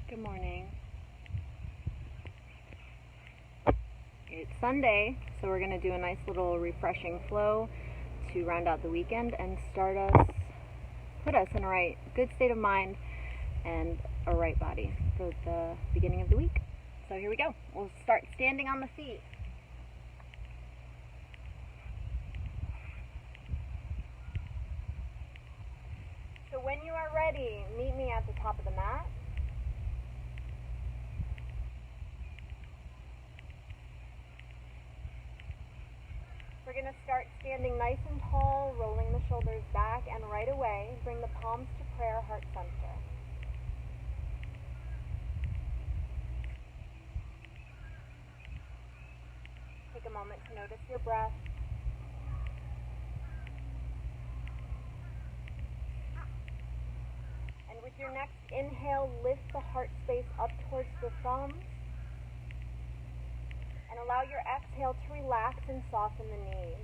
Good morning. It's Sunday, so we're going to do a nice little refreshing flow to round out the weekend and put us in a good state of mind and a right body for the beginning of the week. So here we go. We'll start standing on the feet. So when you are ready, meet me at the top of the mat. We're going to start standing nice and tall, rolling the shoulders back, and right away, bring the palms to prayer, heart center. Take a moment to notice your breath. And with your next inhale, lift the heart space up towards the thumbs. And allow your exhale to relax and soften the knees.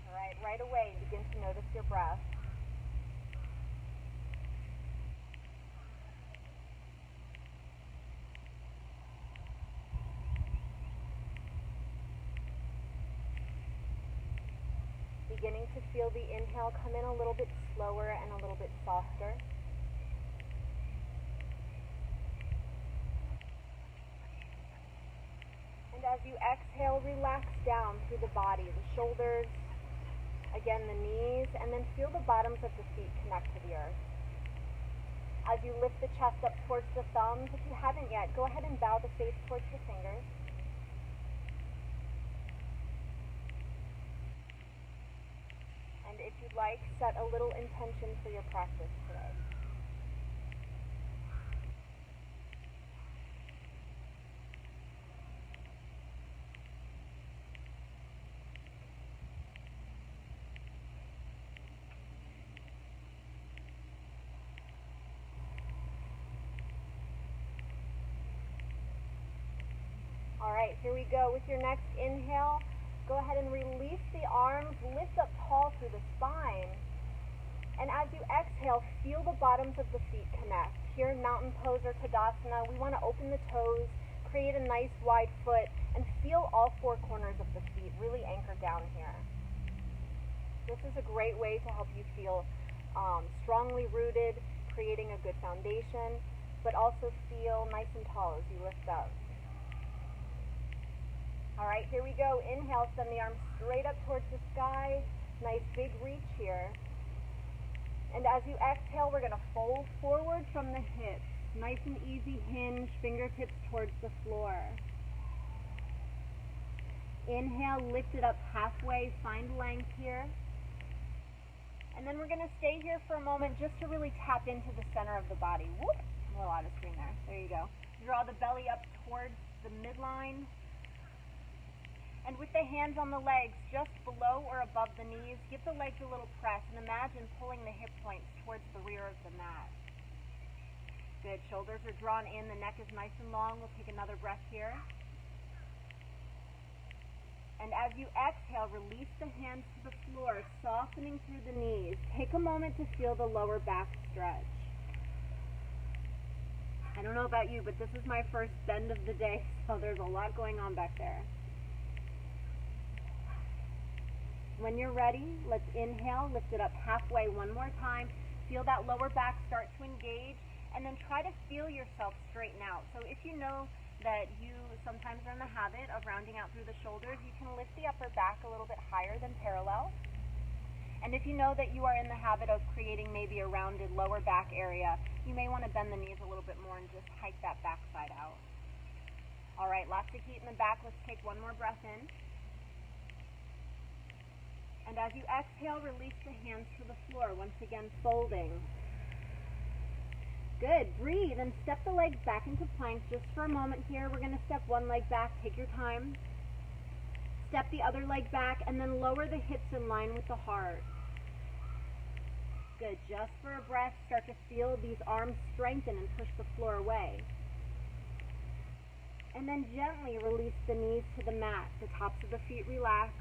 All right, right away, begin to notice your breath. Beginning to feel the inhale come in a little bit slower and a little bit softer. As you exhale, relax down through the body, the shoulders, again the knees, and then feel the bottoms of the feet connect to the earth. As you lift the chest up towards the thumbs, if you haven't yet, go ahead and bow the face towards the fingers. And if you'd like, set a little intention for your practice today. Alright, here we go. With your next inhale, go ahead and release the arms, lift up tall through the spine. And as you exhale, feel the bottoms of the feet connect. Here in mountain pose or Tadasana, we want to open the toes, create a nice wide foot, and feel all four corners of the feet really anchor down here. This is a great way to help you feel strongly rooted, creating a good foundation, but also feel nice and tall as you lift up. Alright, here we go. Inhale, send the arms straight up towards the sky. Nice big reach here. And as you exhale, we're going to fold forward from the hips. Nice and easy hinge, fingertips towards the floor. Inhale, lift it up halfway, find length here. And then we're going to stay here for a moment just to really tap into the center of the body. Whoop! A little out of screen there. There you go. Draw the belly up towards the midline. And with the hands on the legs, just below or above the knees, give the legs a little press and imagine pulling the hip points towards the rear of the mat. Good. Shoulders are drawn in, the neck is nice and long. We'll take another breath here. And as you exhale, release the hands to the floor, softening through the knees. Take a moment to feel the lower back stretch. I don't know about you, but this is my first bend of the day, so there's a lot going on back there. When you're ready, let's inhale, lift it up halfway one more time. Feel that lower back start to engage, and then try to feel yourself straighten out. So if you know that you sometimes are in the habit of rounding out through the shoulders, you can lift the upper back a little bit higher than parallel. And if you know that you are in the habit of creating maybe a rounded lower back area, you may want to bend the knees a little bit more and just hike that back side out. Alright, lots of heat in the back. Let's take one more breath in. And as you exhale, release the hands to the floor, once again folding. Good. Breathe and step the legs back into plank just for a moment here. We're going to step one leg back. Take your time. Step the other leg back and then lower the hips in line with the heart. Good. Just for a breath, start to feel these arms strengthen and push the floor away. And then gently release the knees to the mat. The tops of the feet relax.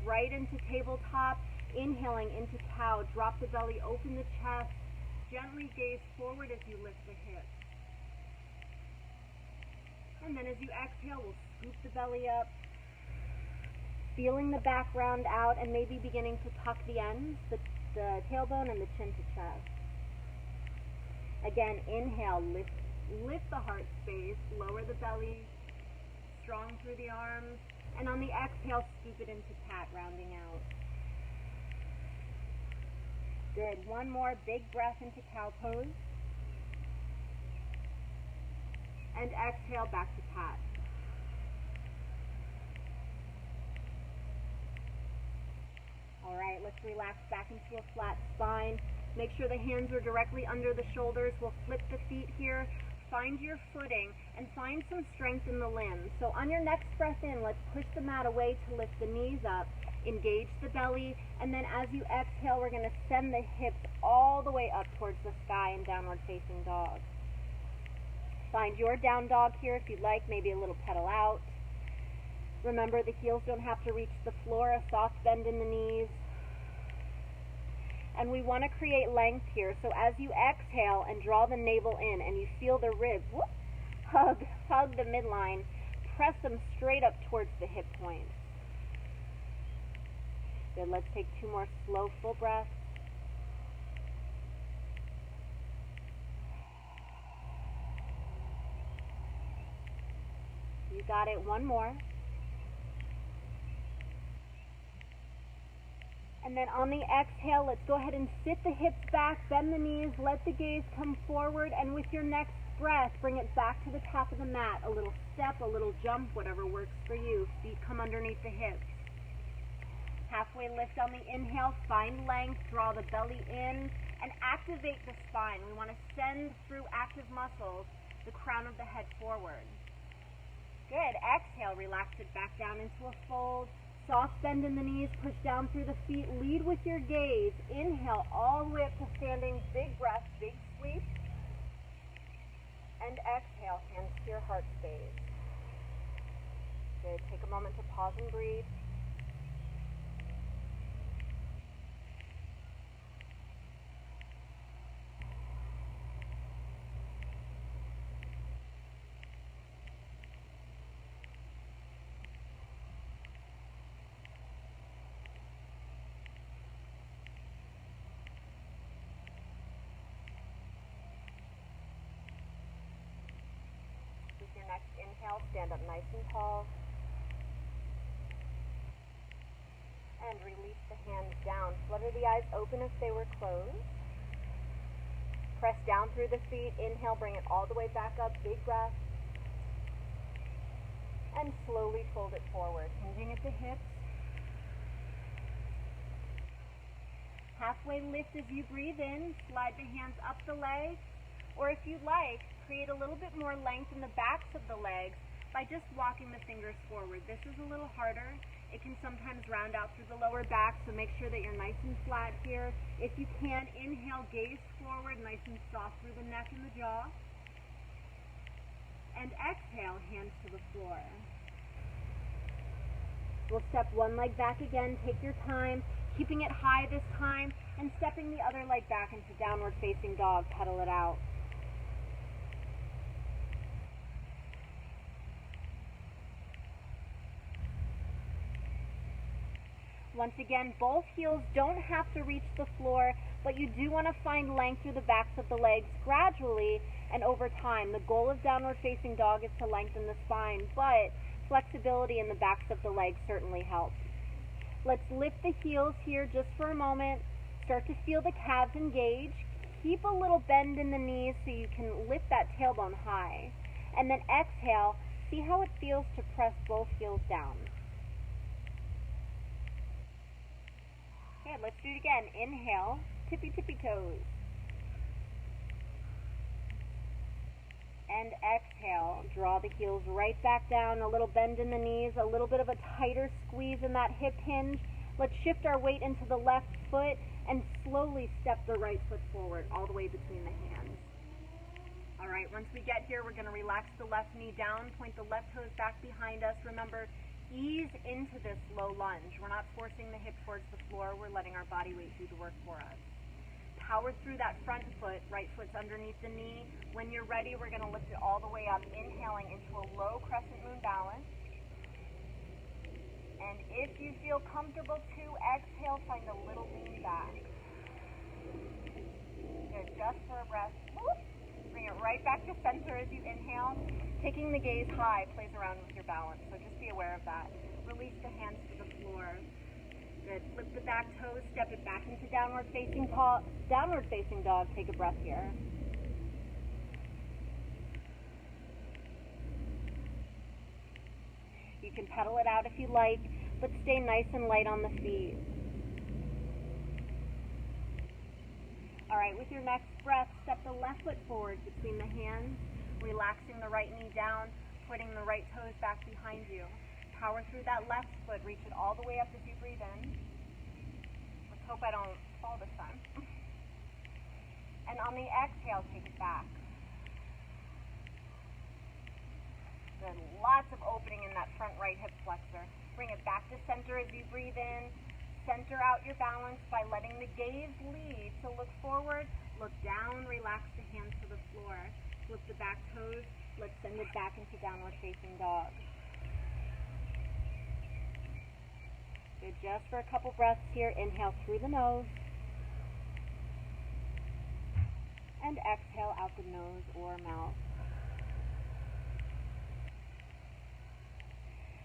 Right into tabletop, inhaling into cow. Drop the belly, open the chest, gently gaze forward as you lift the hips. And then as you exhale, we'll scoop the belly up, feeling the back round out and maybe beginning to tuck the ends, the tailbone and the chin to chest. Again, inhale, lift the heart space, lower the belly, strong through the arms, and on the exhale, scoop it into cat, rounding out. Good. One more big breath into cow pose. And exhale back to cat. All right, let's relax back into a flat spine. Make sure the hands are directly under the shoulders. We'll flip the feet here. Find your footing and find some strength in the limbs. So on your next breath in, let's push the mat away to lift the knees up. Engage the belly, and then as you exhale, we're going to send the hips all the way up towards the sky in downward facing dog. Find your down dog here if you'd like, maybe a little pedal out. Remember, the heels don't have to reach the floor, a soft bend in the knees. And we want to create length here, so as you exhale and draw the navel in and you feel the ribs, whoop, hug the midline, press them straight up towards the hip points. Good, let's take 2 more slow, full breaths. You got it, 1 more. And then on the exhale, let's go ahead and sit the hips back, bend the knees, let the gaze come forward, and with your next breath, bring it back to the top of the mat. A little step, a little jump, whatever works for you. Feet come underneath the hips. Halfway lift on the inhale, find length, draw the belly in, and activate the spine. We want to send through active muscles the crown of the head forward. Good. Exhale, relax it back down into a fold. Soft bend in the knees, push down through the feet, lead with your gaze. Inhale all the way up to standing, big breath, big sweep. And exhale, hands to your heart space. Good. Take a moment to pause and breathe. With your next inhale, stand up nice and tall. And release the hands down. Flutter the eyes open if they were closed. Press down through the feet. Inhale, bring it all the way back up. Big breath. And slowly fold it forward, hinging at the hips. Halfway lift as you breathe in. Slide the hands up the legs. Or if you'd like, create a little bit more length in the backs of the legs by just walking the fingers forward. This is a little harder. It can sometimes round out through the lower back, so make sure that you're nice and flat here. If you can, inhale, gaze forward, nice and soft through the neck and the jaw. And exhale, hands to the floor. We'll step one leg back again. Take your time, keeping it high this time, and stepping the other leg back into downward facing dog. Pedal it out. Once again, both heels don't have to reach the floor, but you do want to find length through the backs of the legs gradually and over time. The goal of downward facing dog is to lengthen the spine, but flexibility in the backs of the legs certainly helps. Let's lift the heels here just for a moment. Start to feel the calves engage. Keep a little bend in the knees so you can lift that tailbone high. And then exhale. See how it feels to press both heels down. Okay, let's do it again. Inhale, tippy tippy toes. And exhale, draw the heels right back down, a little bend in the knees, a little bit of a tighter squeeze in that hip hinge. Let's shift our weight into the left foot and slowly step the right foot forward, all the way between the hands. All right, once we get here, we're going to relax the left knee down, point the left toes back behind us. Remember, ease into this low lunge. We're not forcing the hip towards the floor. We're letting our body weight do the work for us. power through that front foot. Right foot's underneath the knee. When you're ready, we're going to lift it all the way up, inhaling into a low crescent moon balance. And if you feel comfortable to exhale, find a little lean back. Good, just for a breath. Whoop. Bring it right back to center as you inhale. Taking the gaze high plays around with your balance, so just be aware of that. Release the hands to the floor. Good. Flip the back toes, step it back into downward facing dog. Take a breath here. You can pedal it out if you like, but stay nice and light on the feet. All right, with your next breath, step the left foot forward between the hands, relaxing the right knee down, putting the right toes back behind you. Power through that left foot, reach it all the way up as you breathe in. Let's hope I don't fall this time. And on the exhale, take it back. Good, lots of opening in that front right hip flexor. Bring it back to center as you breathe in. Center out your balance by letting the gaze lead. So look forward, look down, relax the hands to the floor. Flip the back toes, let's send it back into downward facing dog. Good, just for a couple breaths here, inhale through the nose. And exhale out the nose or mouth.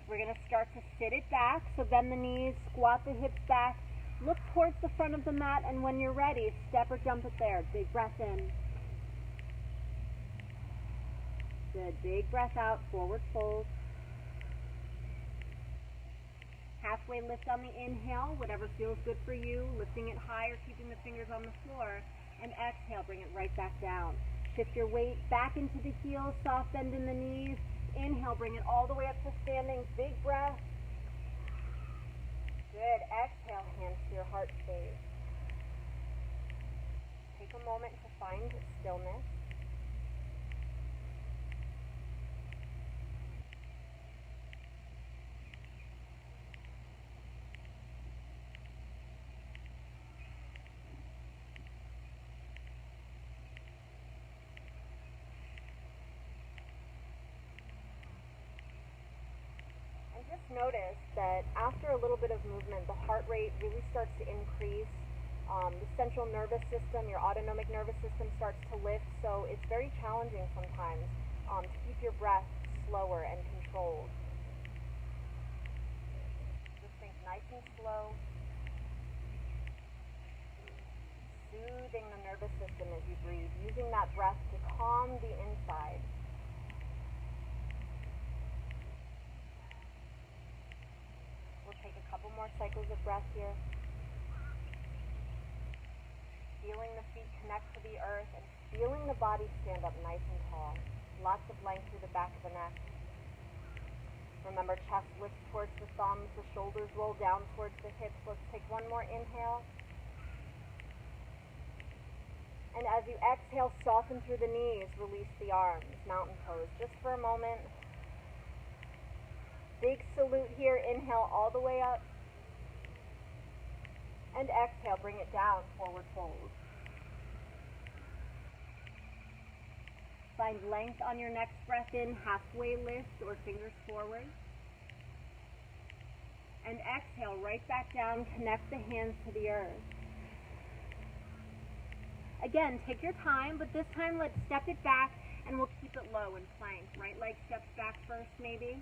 We're going to start to sit it back, so bend the knees, squat the hips back, look towards the front of the mat, and when you're ready, step or jump it there. Big breath in. Good, big breath out, forward fold. Halfway lift on the inhale, whatever feels good for you, lifting it higher, keeping the fingers on the floor, and exhale, bring it right back down. Shift your weight back into the heels, soft bend in the knees. Inhale, bring it all the way up to standing. Big breath. Good. Exhale, hands to your heart space. Take a moment to find stillness. Just notice that after a little bit of movement, the heart rate really starts to increase. The central nervous system, your autonomic nervous system starts to lift, so it's very challenging sometimes to keep your breath slower and controlled. Just think nice and slow, soothing the nervous system as you breathe, using that breath to calm the inside. Take a couple more cycles of breath here. Feeling the feet connect to the earth and feeling the body stand up nice and tall. Lots of length through the back of the neck. Remember, chest lifts towards the thumbs, the shoulders roll down towards the hips. Let's take one more inhale. And as you exhale, soften through the knees, release the arms, mountain pose. Just for a moment. Big salute here. Inhale all the way up. And exhale, bring it down, forward fold. Find length on your next breath in, halfway lift or fingers forward. And exhale, right back down, connect the hands to the earth. Again, take your time, but this time let's step it back and we'll keep it low and plank. Right leg steps back first maybe.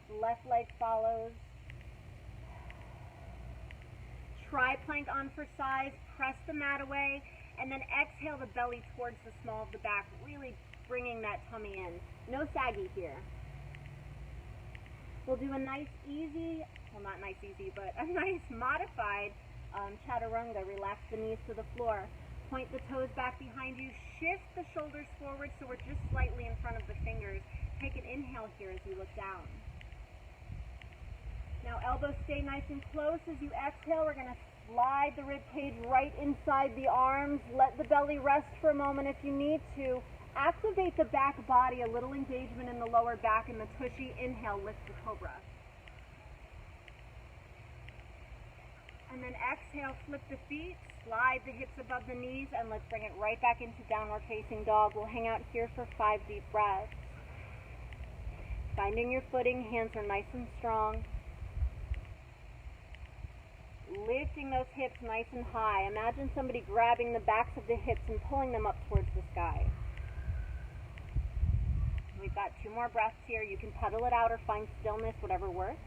Left leg follows. Try plank on for size, press the mat away, and then exhale the belly towards the small of the back, really bringing that tummy in. No saggy here. We'll do a nice easy, well not nice easy, but a nice modified chaturanga. Relax the knees to the floor. Point the toes back behind you. Shift the shoulders forward so we're just slightly in front of the fingers. Take an inhale here as you look down. Now elbows stay nice and close. As you exhale, we're going to slide the rib cage right inside the arms. Let the belly rest for a moment if you need to. Activate the back body, a little engagement in the lower back and the tushy. Inhale, lift the cobra. And then exhale, flip the feet. Slide the hips above the knees and let's bring it right back into downward facing dog. We'll hang out here for 5 deep breaths. Finding your footing, hands are nice and strong. Lifting those hips nice and high. Imagine somebody grabbing the backs of the hips and pulling them up towards the sky. We've got 2 more breaths here. You can pedal it out or find stillness, whatever works.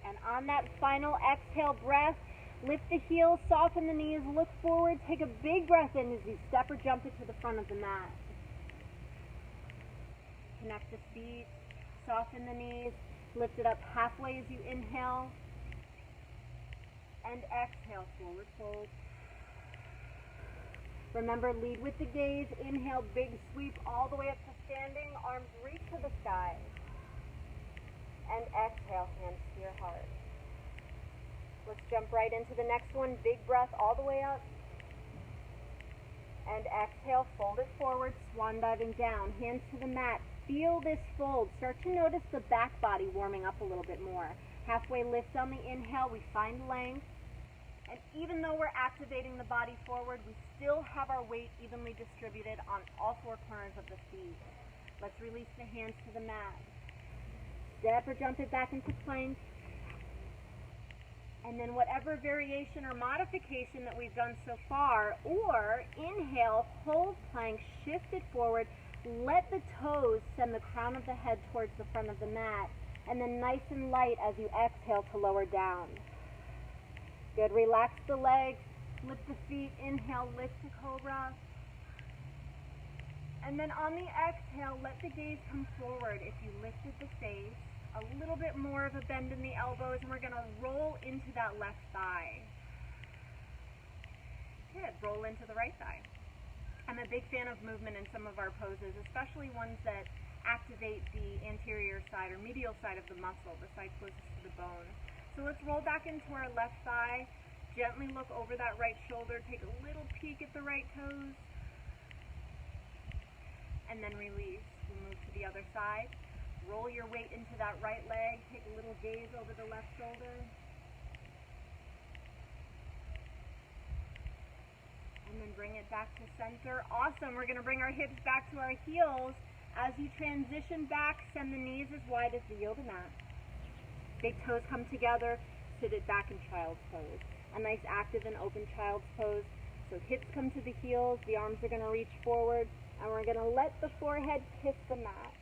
And on that final exhale breath, lift the heels, soften the knees, look forward, take a big breath in as you step or jump it to the front of the mat. Connect the feet, soften the knees, lift it up halfway as you inhale, and exhale, forward fold. Remember, lead with the gaze, inhale, big sweep all the way up to standing, arms reach to the sky. And exhale, hands to your heart. Let's jump right into the next one. Big breath all the way up. And exhale, fold it forward, swan diving down. Hands to the mat. Feel this fold. Start to notice the back body warming up a little bit more. Halfway lift on the inhale, we find length. And even though we're activating the body forward, we still have our weight evenly distributed on all 4 corners of the feet. Let's release the hands to the mat. Step or jump it back into plank. And then whatever variation or modification that we've done so far, or inhale, hold plank, shift it forward, let the toes send the crown of the head towards the front of the mat, and then nice and light as you exhale to lower down. Good, relax the legs, lift the feet, inhale, lift to cobra. And then on the exhale, let the gaze come forward. If you lifted the face, a little bit more of a bend in the elbows, and we're going to roll into that left thigh. Good, roll into the right thigh. I'm a big fan of movement in some of our poses, especially ones that activate the anterior side or medial side of the muscle, the side closest to the bone. So let's roll back into our left thigh, gently look over that right shoulder, take a little peek at the right toes, and then release. We'll move to the other side. Roll your weight into that right leg, take a little gaze over the left shoulder. And then bring it back to center. Awesome, we're going to bring our hips back to our heels. As you transition back, send the knees as wide as the yoga mat. Big toes come together, sit it back in child's pose. A nice active and open child's pose. So hips come to the heels, the arms are going to reach forward, and we're going to let the forehead kiss the mat.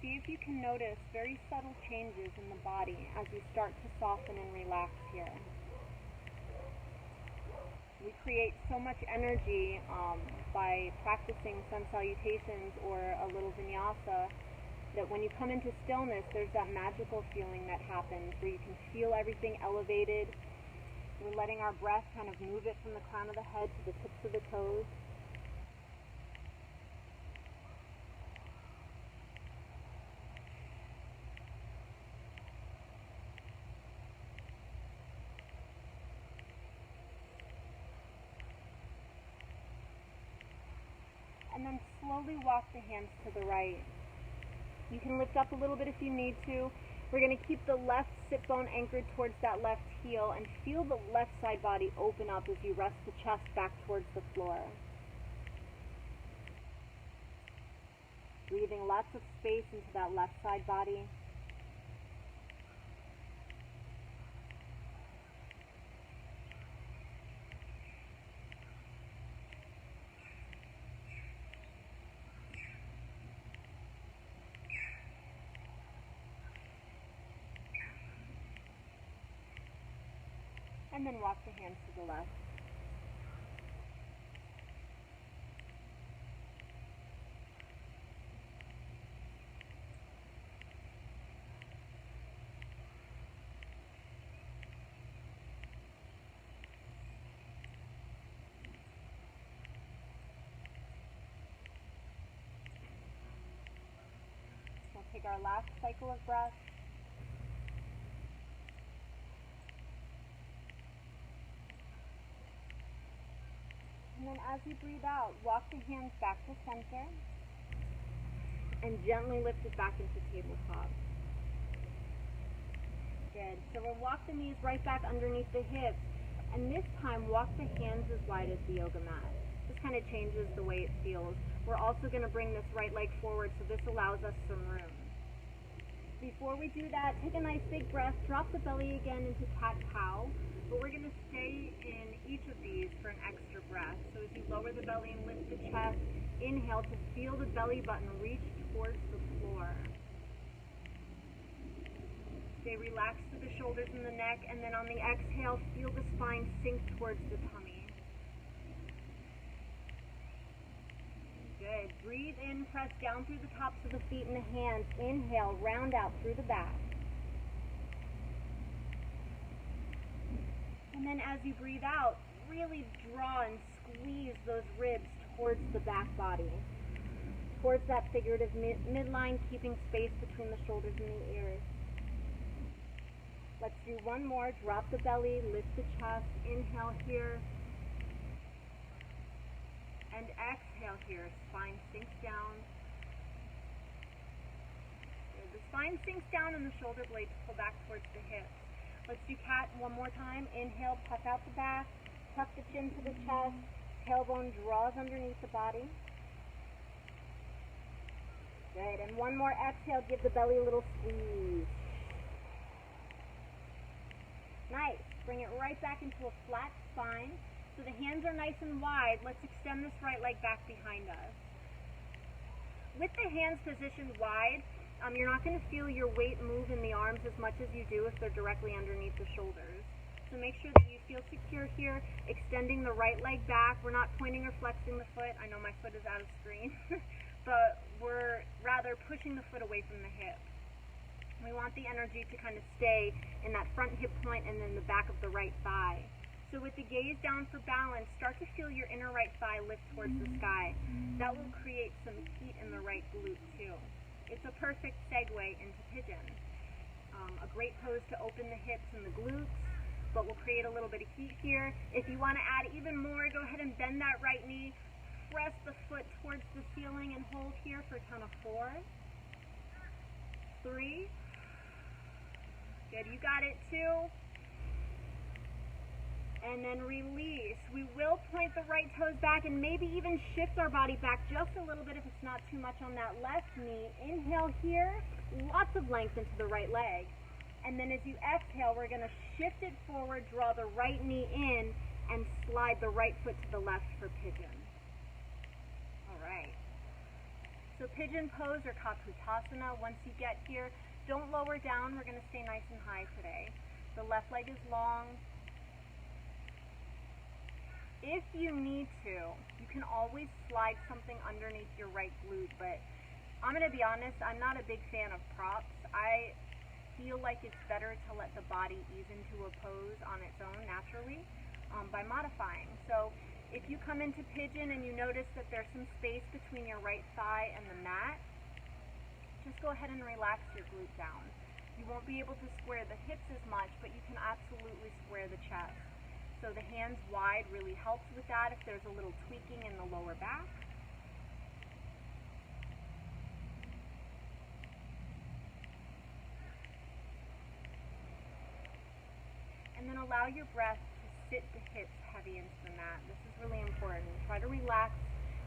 See if you can notice very subtle changes in the body as you start to soften and relax here. We create so much energy by practicing sun salutations or a little vinyasa that when you come into stillness, there's that magical feeling that happens where you can feel everything elevated. We're letting our breath kind of move it from the crown of the head to the tips of the toes. And then slowly walk the hands to the right. You can lift up a little bit if you need to. We're going to keep the left sit bone anchored towards that left heel and feel the left side body open up as you rest the chest back towards the floor. Breathing lots of space into that left side body. And then walk the hands to the left. take our last cycle of breath. And then as you breathe out, walk the hands back to center and gently lift it back into tabletop. Good. So we'll walk the knees right back underneath the hips, and this time walk the hands as wide as the yoga mat. This kind of changes the way it feels. We're also going to bring this right leg forward, so this allows us some room. Before we do that, take a nice big breath, drop the belly again into cat-cow, but we're going to stay in each of these for an extra breath. So as you lower the belly and lift the chest, inhale to feel the belly button reach towards the floor. Stay relaxed to the shoulders and the neck, and then on the exhale, feel the spine sink towards the tummy. Good. Breathe in, press down through the tops of the feet and the hands. Inhale, round out through the back. And then as you breathe out, really draw and squeeze those ribs towards the back body, towards that figurative midline, keeping space between the shoulders and the ears. Let's do one more. Drop the belly, lift the chest. Inhale here. And exhale here. Spine sinks down. Good. The spine sinks down and the shoulder blades pull back towards the hips. Let's do cat one more time. Inhale, puff out the back. Tuck the chin to the chest. Tailbone draws underneath the body. Good. And one more exhale. Give the belly a little squeeze. Nice. Bring it right back into a flat spine. So the hands are nice and wide. Let's extend this right leg back behind us. With the hands positioned wide, you're not going to feel your weight move in the arms as much as you do if they're directly underneath the shoulders. So make sure that you feel secure here, extending the right leg back. We're not pointing or flexing the foot. I know my foot is out of screen, but we're rather pushing the foot away from the hip. We want the energy to kind of stay in that front hip point and then the back of the right thigh. So with the gaze down for balance, start to feel your inner right thigh lift towards the sky. That will create some heat in the right glute too. It's a perfect segue into pigeon. A great pose to open the hips and the glutes, but we'll create a little bit of heat here. If you want to add even more, go ahead and bend that right knee. Press the foot towards the ceiling and hold here for a count of 4, 3. Good, you got it 2. And then release. We will point the right toes back and maybe even shift our body back just a little bit if it's not too much on that left knee. Inhale here, lots of length into the right leg. And then as you exhale, we're going to shift it forward, draw the right knee in, and slide the right foot to the left for pigeon. All right. So pigeon pose or Kapotasana, once you get here, don't lower down. We're going to stay nice and high today. The left leg is long. If you need to, you can always slide something underneath your right glute, but I'm going to be honest, I'm not a big fan of props. I feel like it's better to let the body ease into a pose on its own naturally by modifying. So if you come into pigeon and you notice that there's some space between your right thigh and the mat, just go ahead and relax your glute down. You won't be able to square the hips as much, but you can absolutely square the chest. So the hands wide really helps with that if there's a little tweaking in the lower back. And then allow your breath to sit the hips heavy into the mat. This is really important. Try to relax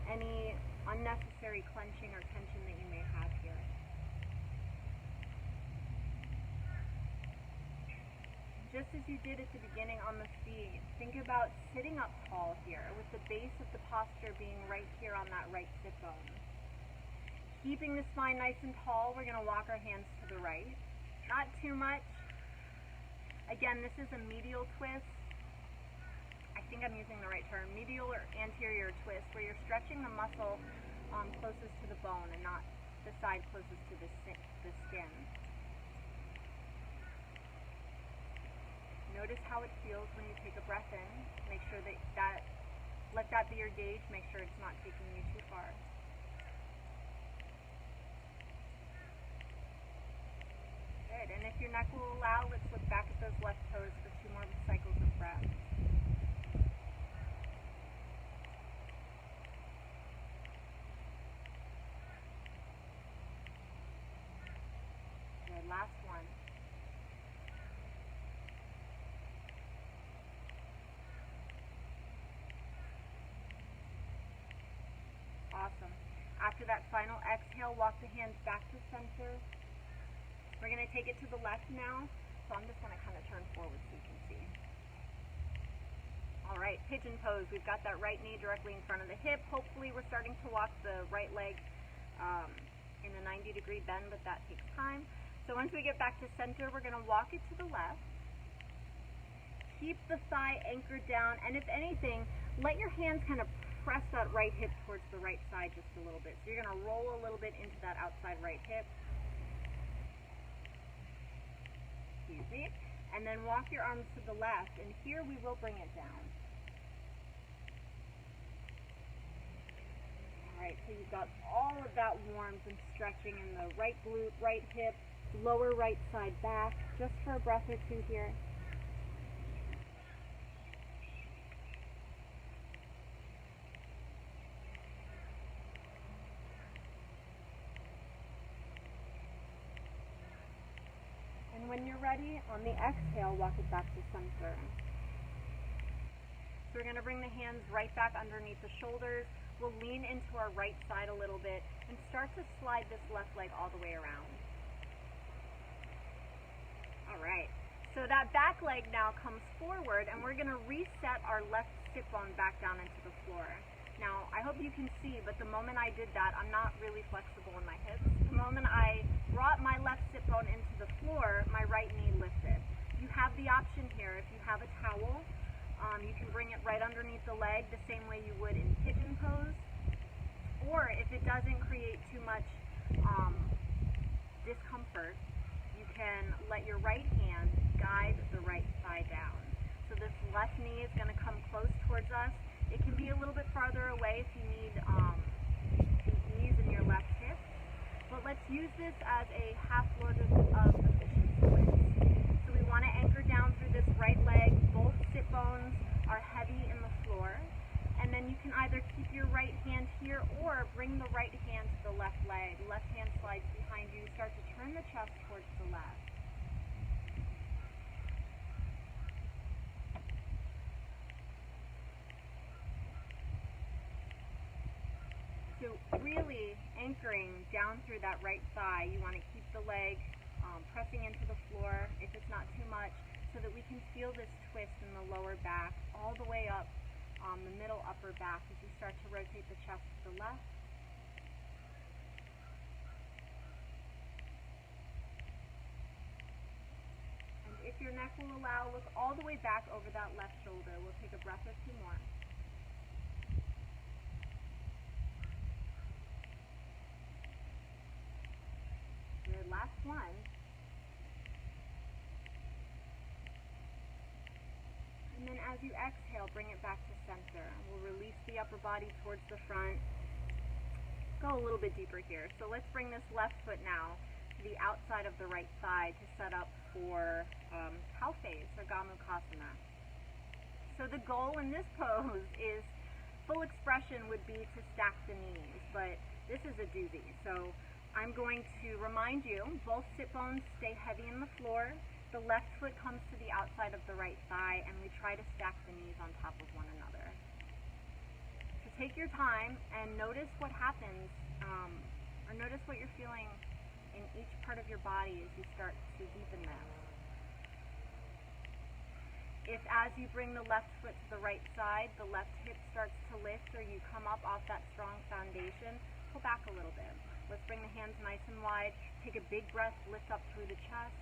any unnecessary clenching or tension that you may have here. Just as you did at the beginning on the feet, think about sitting up tall here with the base of the posture being right here on that right sit bone. Keeping the spine nice and tall, we're going to walk our hands to the right. Not too much. Again, this is a medial twist. I think I'm using the right term. Medial or anterior twist, where you're stretching the muscle closest to the bone and not the side closest to the skin. Notice how it feels when you take a breath in. Make sure that let that be your gauge. Make sure it's not taking you too far. Good. And if your neck will allow, let's look back at those left toes for 2 more cycles of breath. Good. Last one. Awesome. After that final exhale, walk the hands back to center. We're going to take it to the left now, so I'm just going to kind of turn forward so you can see. All right, pigeon pose. We've got that right knee directly in front of the hip. Hopefully we're starting to walk the right leg in a 90-degree bend, but that takes time. So once we get back to center, we're going to walk it to the left. Keep the thigh anchored down, and if anything, let your hands kind of press that right hip towards the right side just a little bit. So you're going to roll a little bit into that outside right hip. Easy. And then walk your arms to the left, and here we will bring it down. Alright, so you've got all of that warmth and stretching in the right glute, right hip, lower right side back, just for a breath or two here. And when you're ready, on the exhale, walk it back to center. So we're going to bring the hands right back underneath the shoulders. We'll lean into our right side a little bit and start to slide this left leg all the way around. All right. So that back leg now comes forward, and we're going to reset our left sit bone back down into the floor. Now, I hope you can see, but the moment I did that, I'm not really flexible in my hips. The moment I brought my left sit bone into the floor, my right knee lifted. You have the option here, if you have a towel, you can bring it right underneath the leg the same way you would in pigeon pose. Or if it doesn't create too much discomfort, you can let your right hand guide the right thigh down. So this left knee is going to come close towards us. It can be a little bit farther away if you need the ease in your left hip. But let's use this as a half loaded of efficient twist. So we want to anchor down through this right leg. Both sit bones are heavy in the floor. And then you can either keep your right hand here or bring the right hand to the left leg. Left hand slides behind you. Start to turn the chest towards the left. So really anchoring down through that right thigh. You want to keep the leg pressing into the floor if it's not too much, so that we can feel this twist in the lower back all the way up the middle upper back as you start to rotate the chest to the left. And if your neck will allow, look all the way back over that left shoulder. We'll take a breath or two more. Good. Last one. And then as you exhale, bring it back to center. We'll release the upper body towards the front. Go a little bit deeper here. So let's bring this left foot now to the outside of the right thigh to set up for cow phase or Gomukhasana. So the goal in this pose is, full expression would be to stack the knees, but this is a doozy. So I'm going to remind you, both sit bones stay heavy in the floor. The left foot comes to the outside of the right thigh, and we try to stack the knees on top of one another. So take your time and notice what happens, or notice what you're feeling in each part of your body as you start to deepen this. If as you bring the left foot to the right side, the left hip starts to lift, or you come up off that strong foundation, pull back a little bit. Let's bring the hands nice and wide. Take a big breath, lift up through the chest.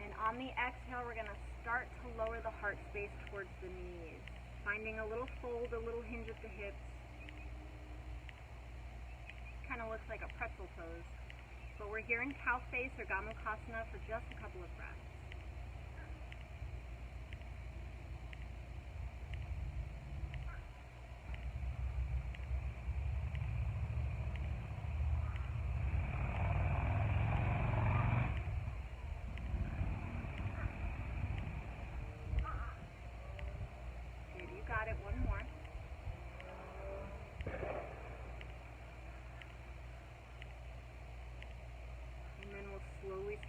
And on the exhale, we're going to start to lower the heart space towards the knees, finding a little fold, a little hinge at the hips. Kind of looks like a pretzel pose. But we're here in cow face or Gomukhasana for just a couple of breaths.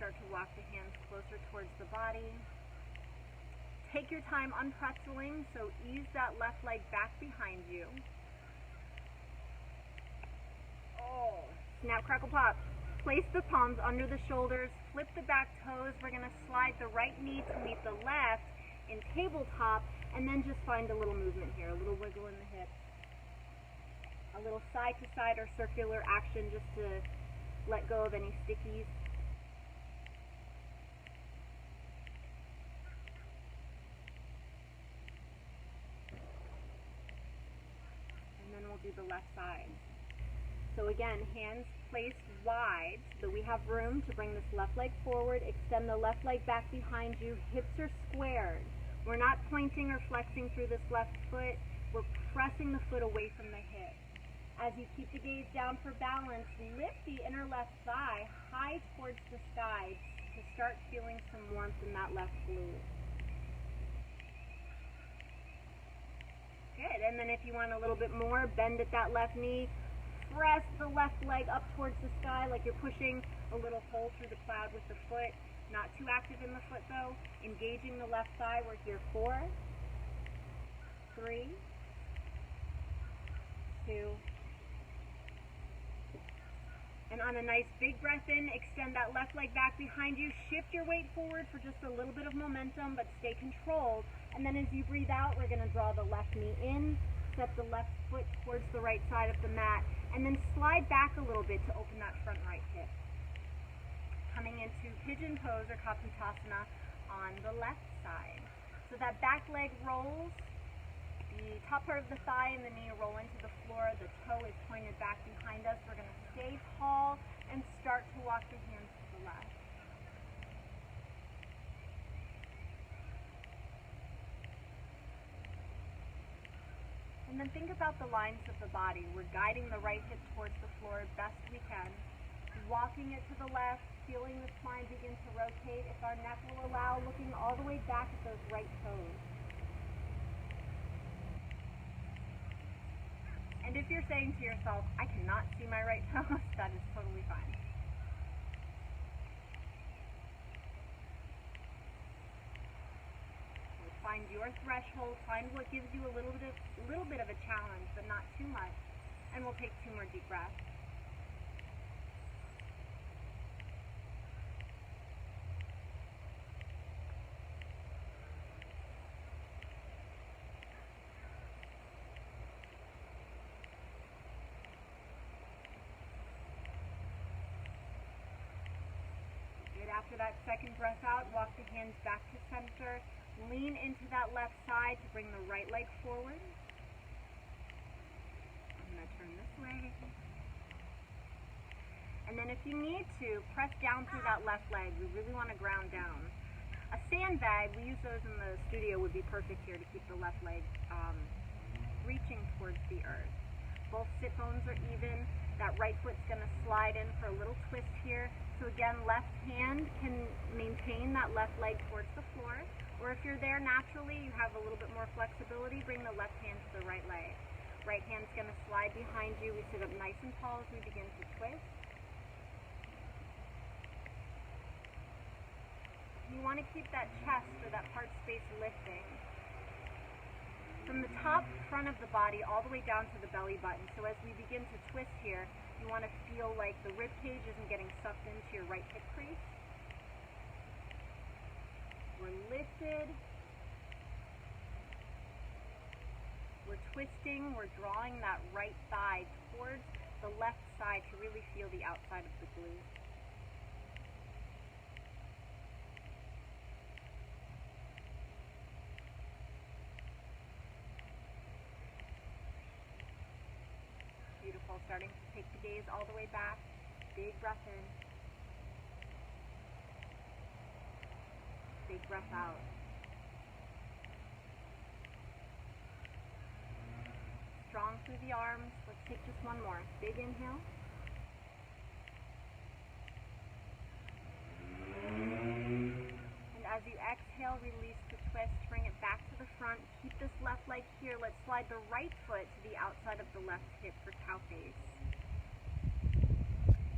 start to walk the hands closer towards the body. Take your time unpretzeling, so ease that left leg back behind you. Oh, snap, crackle, pop. Place the palms under the shoulders, flip the back toes. We're going to slide the right knee to meet the left in tabletop, and then just find a little movement here, a little wiggle in the hips. A little side to side or circular action just to let go of any stickies. And then we'll do the left side. So again, hands placed wide so that we have room to bring this left leg forward. Extend the left leg back behind you. Hips are squared. We're not pointing or flexing through this left foot. We're pressing the foot away from the hip. As you keep the gaze down for balance, lift the inner left thigh high towards the sky to start feeling some warmth in that left glute. Good, and then if you want a little bit more, bend at that left knee. Press the left leg up towards the sky like you're pushing a little hole through the cloud with the foot. Not too active in the foot though. Engaging the left thigh. We're here 4, 3, 2, and on a nice big breath in, extend that left leg back behind you. Shift your weight forward for just a little bit of momentum, but stay controlled. And then as you breathe out, we're going to draw the left knee in, step the left foot towards the right side of the mat, and then slide back a little bit to open that front right hip. Coming into pigeon pose or Kapotasana on the left side. So that back leg rolls. The top part of the thigh and the knee roll into the floor. The toe is pointed back behind us. We're going to stay tall and start to walk the hands to the left. And then think about the lines of the body. We're guiding the right hip towards the floor best we can. Walking it to the left, feeling the spine begin to rotate. If our neck will allow, looking all the way back at those right toes. And if you're saying to yourself, I cannot see my right toes, that is totally fine. So find your threshold, find what gives you a little bit of a challenge, but not too much. And we'll take 2 more deep breaths. After that second breath out, walk the hands back to center. Lean into that left side to bring the right leg forward. I'm going to turn this way. And then if you need to, press down through that left leg. We really want to ground down. A sandbag, we use those in the studio, would be perfect here to keep the left leg reaching towards the earth. Both sit bones are even. That right foot's going to slide in for a little twist here. So again, left hand can maintain that left leg towards the floor. Or if you're there naturally, you have a little bit more flexibility, bring the left hand to the right leg. Right hand's going to slide behind you. We sit up nice and tall as we begin to twist. You want to keep that chest or that heart space lifting. From the top front of the body all the way down to the belly button. So as we begin to twist here, you want to feel like the rib cage isn't getting sucked into your right hip crease. We're lifted. We're twisting. We're drawing that right thigh towards the left side to really feel the outside of the glute. Beautiful. Starting to take the gaze all the way back. Big breath in. Big breath out. Strong through the arms. Let's take just one more. Big inhale. And as you exhale, release the twist. Bring it back to the front. Keep this left leg here. Let's slide the right foot to the outside of the left hip for cow face.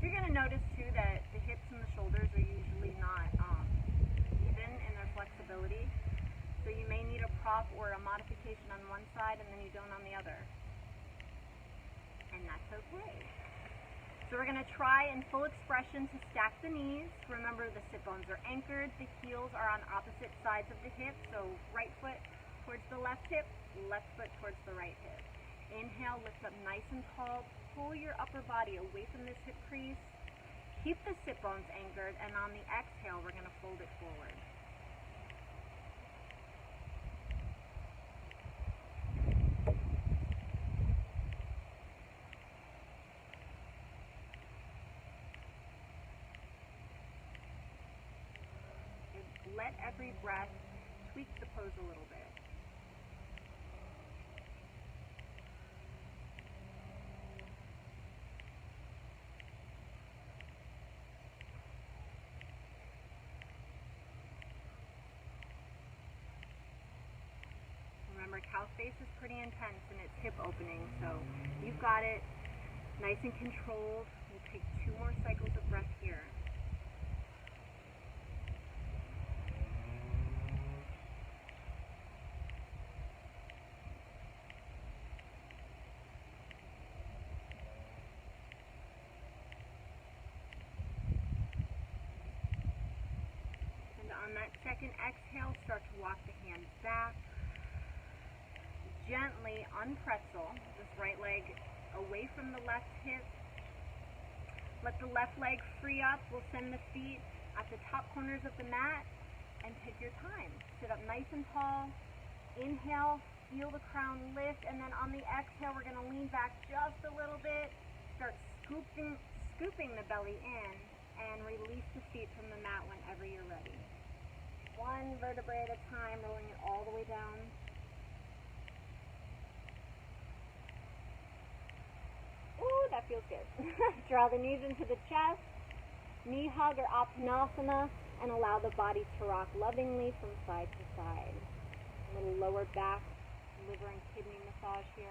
You're going to notice too that the hips and the shoulders are usually not even in their flexibility. So you may need a prop or a modification on one side and then you don't on the other. And that's okay. So we're going to try in full expression to stack the knees. Remember, the sit bones are anchored, the heels are on opposite sides of the hip, so right foot towards the left hip, left foot towards the right hip. Inhale, lift up nice and tall, pull your upper body away from this hip crease. Keep the sit bones anchored, and on the exhale, we're going to fold it forward. Let every breath tweak the pose a little bit. Remember, cow face is pretty intense in its hip opening, so you've got it nice and controlled. We'll take 2 more cycles of breath here. On that second exhale, start to walk the hands back. Gently unpretzel this right leg away from the left hip. Let the left leg free up. We'll send the feet at the top corners of the mat and take your time. Sit up nice and tall. Inhale, feel the crown lift, and then on the exhale, we're going to lean back just a little bit. Start scooping the belly in and release the feet from the mat whenever you're ready. 1 vertebrae at a time, rolling it all the way down. Ooh, that feels good. Draw the knees into the chest, knee hug or Uttanasana, and allow the body to rock lovingly from side to side. A little lower back, liver and kidney massage here.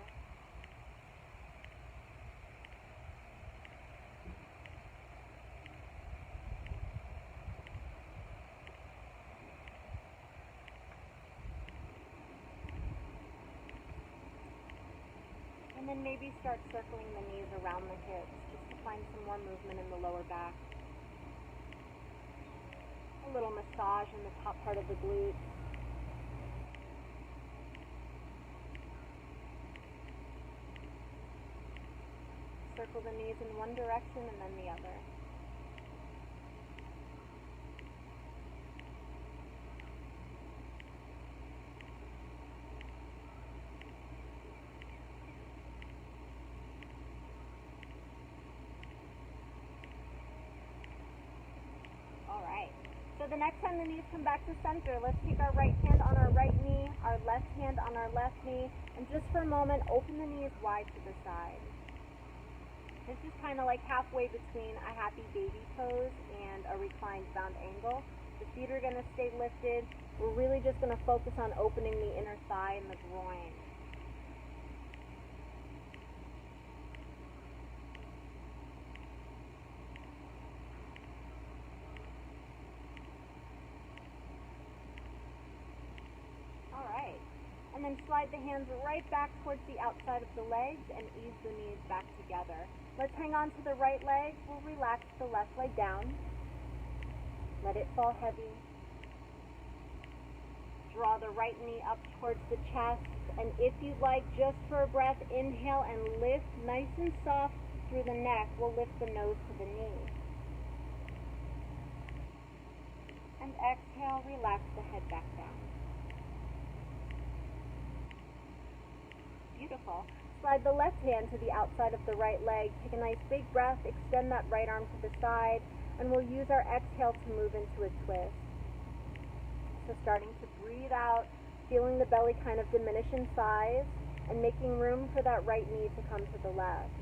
And then maybe start circling the knees around the hips just to find some more movement in the lower back. A little massage in the top part of the glutes. Circle the knees in one direction and then the other. So the next time the knees come back to center, let's take our right hand on our right knee, our left hand on our left knee, and just for a moment, open the knees wide to the side. This is kind of like halfway between a happy baby pose and a reclined bound angle. The feet are going to stay lifted. We're really just going to focus on opening the inner thigh and the groin. And then slide the hands right back towards the outside of the legs and ease the knees back together. Let's hang on to the right leg. We'll relax the left leg down. Let it fall heavy. Draw the right knee up towards the chest. And if you'd like, just for a breath, inhale and lift nice and soft through the neck. We'll lift the nose to the knee. And exhale, relax the head back down. Beautiful. Slide the left hand to the outside of the right leg. Take a nice big breath. Extend that right arm to the side. And we'll use our exhale to move into a twist. So starting to breathe out, feeling the belly kind of diminish in size, and making room for that right knee to come to the left.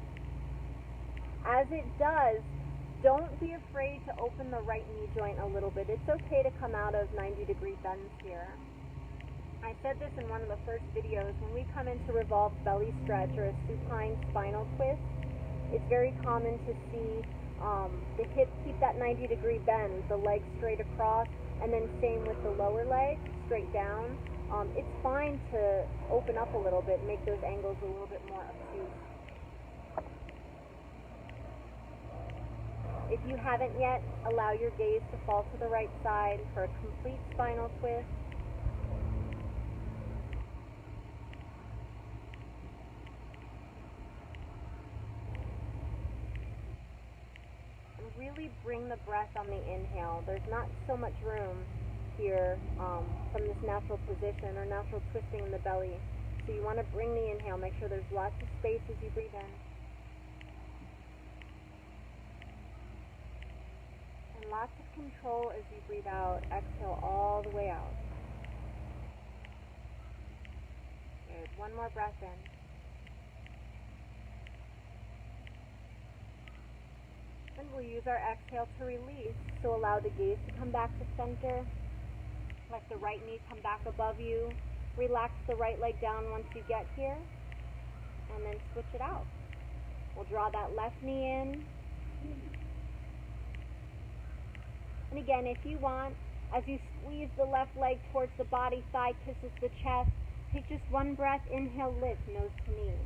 As it does, don't be afraid to open the right knee joint a little bit. It's okay to come out of 90-degree bends here. I said this in one of the first videos, when we come into revolved belly stretch or a supine spinal twist, it's very common to see The hips keep that 90-degree bend, the legs straight across, and then same with the lower leg, straight down. It's fine to open up a little bit, make those angles a little bit more obtuse. If you haven't yet, allow your gaze to fall to the right side for a complete spinal twist. And really bring the breath on the inhale. There's not so much room here from this natural position or natural twisting in the belly. So you want to bring the inhale. Make sure there's lots of space as you breathe in. And lots of control as you breathe out. Exhale all the way out. Good. One more breath in. And we'll use our exhale to release. So allow the gaze to come back to center. Let the right knee come back above you. Relax the right leg down once you get here. And then switch it out. We'll draw that left knee in. And again, if you want, as you squeeze the left leg towards the body, thigh kisses the chest, take just one breath. Inhale, lift, nose to knee.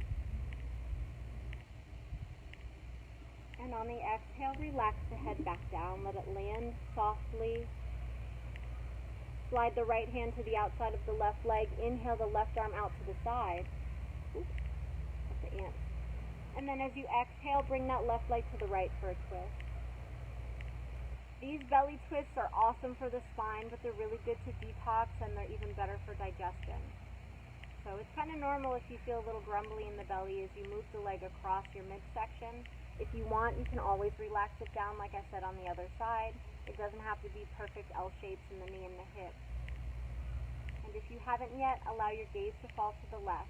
And on the exhale, relax the head back down. Let it land softly. Slide the right hand to the outside of the left leg. Inhale the left arm out to the side. Oops, that's the ant. And then as you exhale, bring that left leg to the right for a twist. These belly twists are awesome for the spine, but they're really good to detox, and they're even better for digestion. So it's kind of normal if you feel a little grumbly in the belly as you move the leg across your midsection. If you want, you can always relax it down, like I said, on the other side. It doesn't have to be perfect L shapes in the knee and the hip. And if you haven't yet, allow your gaze to fall to the left.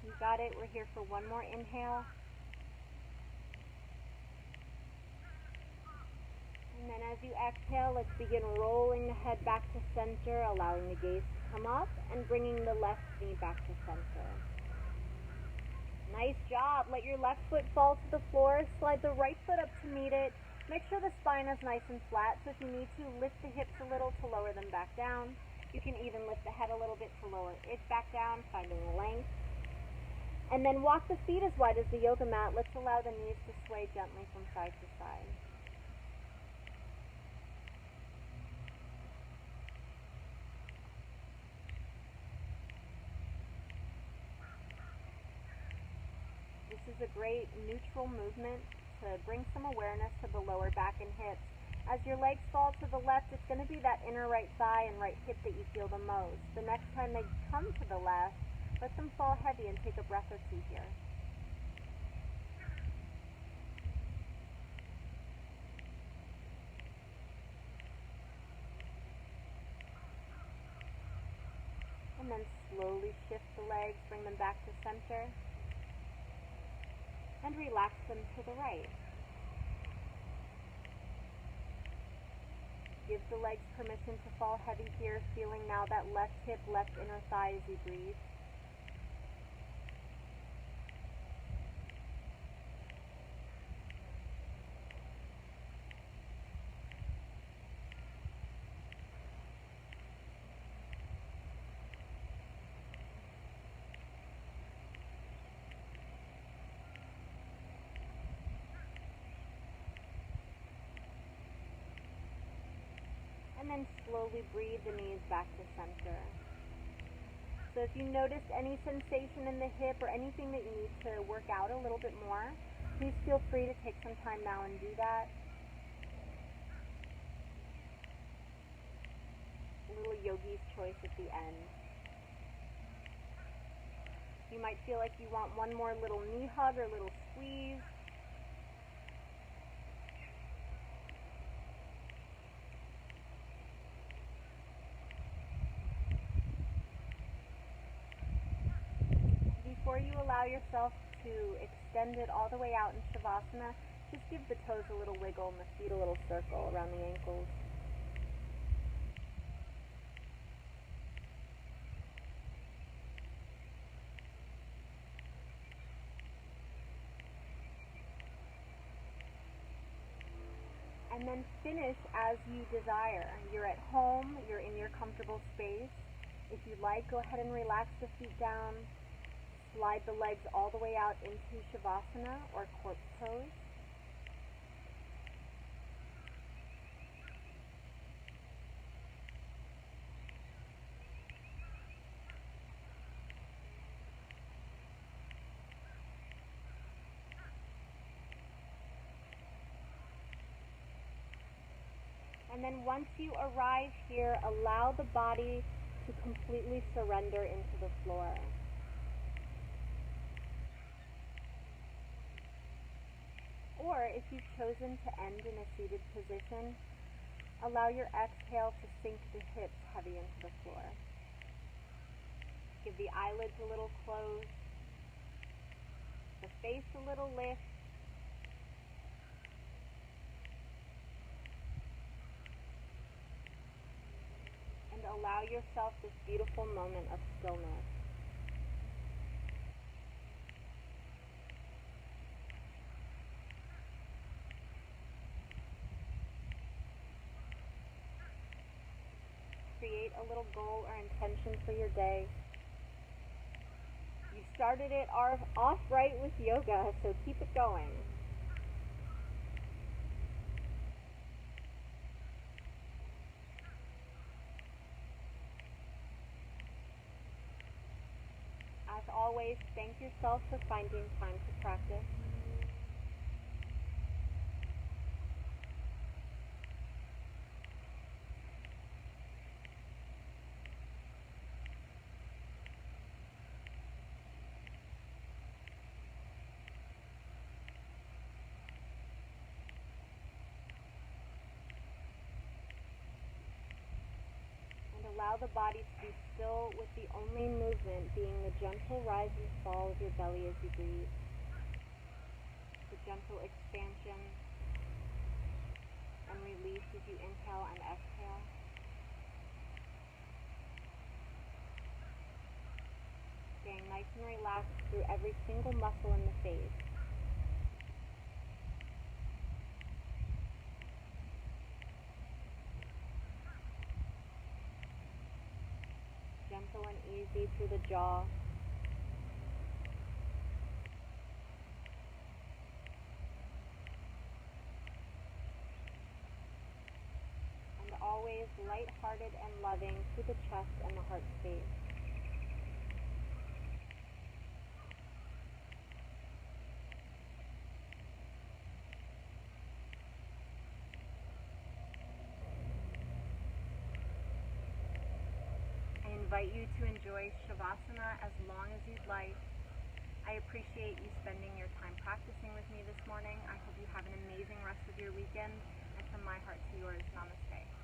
You got it. We're here for one more inhale. And then as you exhale, let's begin rolling the head back to center, allowing the gaze to come up and bringing the left knee back to center. Nice job. Let your left foot fall to the floor. Slide the right foot up to meet it. Make sure the spine is nice and flat, so if you need to, lift the hips a little to lower them back down. You can even lift the head a little bit to lower it back down, finding length. And then walk the feet as wide as the yoga mat. Let's allow the knees to sway gently from side to side. This is a great neutral movement to bring some awareness to the lower back and hips. As your legs fall to the left, it's going to be that inner right thigh and right hip that you feel the most. The next time they come to the left, let them fall heavy and take a breath or two here. And then slowly shift the legs, bring them back to center, and relax them to the right. Give the legs permission to fall heavy here, feeling now that left hip, left inner thigh as you breathe. And then slowly breathe the knees back to center. So if you noticed any sensation in the hip or anything that you need to work out a little bit more, please feel free to take some time now and do that. A little yogi's choice at the end. You might feel like you want one more little knee hug or little squeeze. you allow yourself to extend it all the way out in Shavasana, just give the toes a little wiggle and the feet a little circle around the ankles. And then finish as you desire. You're at home, you're in your comfortable space. If you'd like, go ahead and relax the feet down. Slide the legs all the way out into Shavasana or corpse pose. And then once you arrive here, allow the body to completely surrender into the floor. Or if you've chosen to end in a seated position, allow your exhale to sink the hips heavy into the floor. Give the eyelids a little close, the face a little lift, and allow yourself this beautiful moment of stillness. Create a little goal or intention for your day. You started it off right with yoga, so keep it going. As always, thank yourself for finding time to practice. Allow the body to be still, with the only movement being the gentle rise and fall of your belly as you breathe. The gentle expansion and release as you inhale and exhale. Staying nice and relaxed through every single muscle in the face. Gentle and easy through the jaw. And always light-hearted and loving through the chest and the heart space. I invite you to enjoy Shavasana as long as you'd like. I appreciate you spending your time practicing with me this morning. I hope you have an amazing rest of your weekend, and from my heart to yours, namaste.